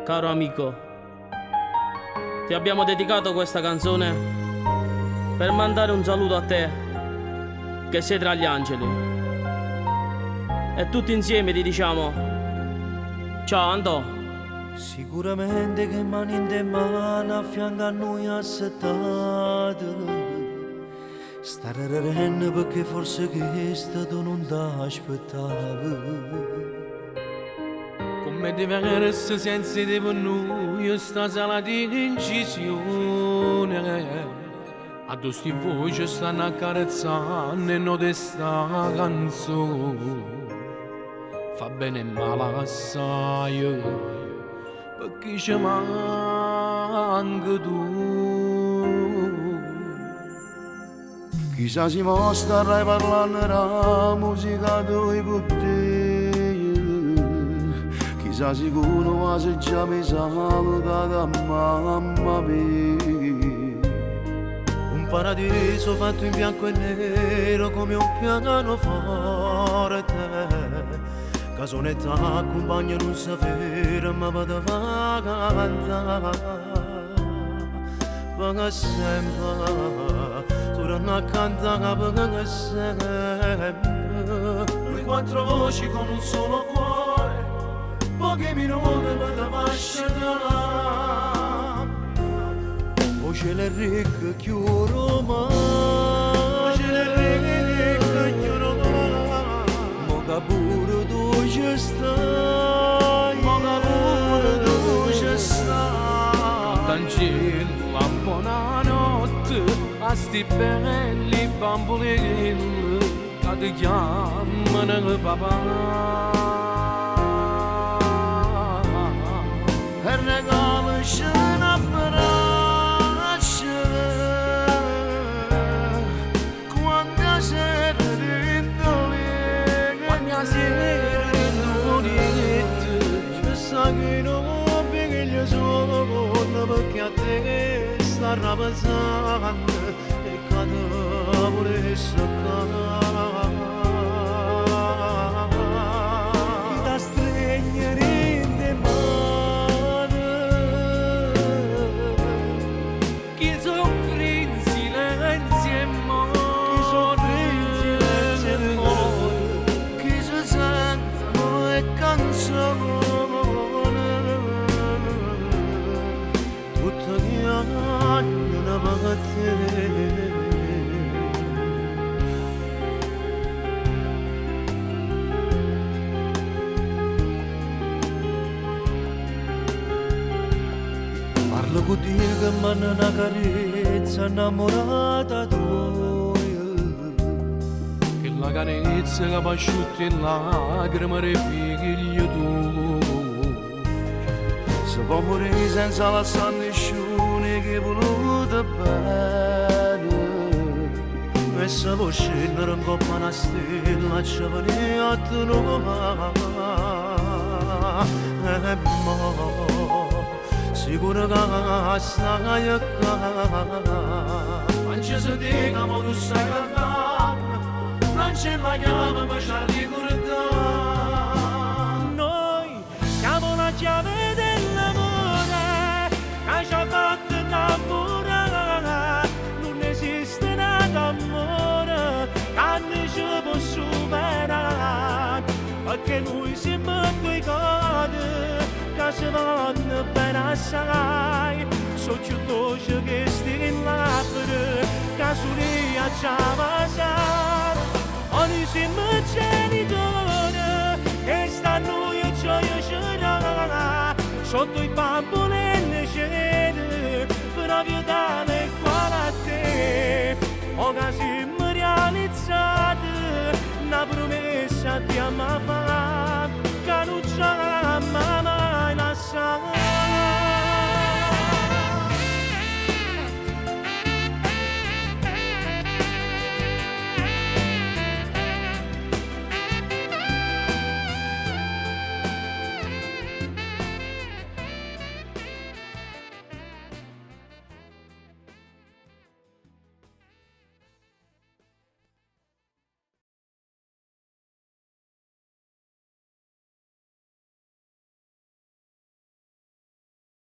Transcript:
Caro amico, ti abbiamo dedicato questa canzone per mandare un saluto a te, che sei tra gli angeli. E tutti insieme ti diciamo: ciao Andò. Sicuramente che mani in mano a fianco a noi assettate. Stare renno perché forse questo tu non ti aspettavi. Come deve essere sensitive per noi sta sala di incisione. A questi voci stanno accarezzando e non te sta canzone. Fa bene e male assai, perché ci manca tu. Chissà si mostra parlando la musica dei puttini. Chissà sicuro ma se già mi saluta da mamma mia. Un paradiso fatto in bianco e nero come un pianoforte. Casonetta accompagna non si ferma vado a cantare. Va sempre, torna a cantare va sempre. Noi quattro voci con un solo cuore, pochi minuti per te fascinare. Voce le ricche chiuro ma, voce le ricche chiuro ma. Moga pure tu ci stai, moga pure tu ci stai. Tangella, buonanotte a sti belli bambolini che ti chiamano papà. E regalasci una braccia quando sera rindolita, Quando sera rindolita, ci sa che non piglio solo perché a te sta rapasando e cade pure soccare. Da stregnere in te mano, chi soffre in silenzio e chi soffre in silenzio e muore. muore, chi si sentono e canzone, tutto che hanno una paga a te. Parlo con te che manna una carezza innamorata tua. Che la carezza che pasciutti in lacrime ripiglio tu. Si può morire senza lasciare nessuno che voluto bene. E se può scendere in coppa una stella ci viene a trovare. E mo' sicuro che stai a casa. Quando si dica ma tu stai cantando, non c'è la chiave ma c'è ricordare. Noi siamo la chiave dell'amore che ci ha fatto innamorare. Non esiste d'amore che non ci può superare, perché noi siamo due cose che si vanno bene assai. So più dolce che sti in labbra che sulla ciava sa. Ogni siamo genitori e stanno io gioia c'era sotto i bamboli e le cene proprio tale quale a te. Ora siamo realizzati una promessa di amare.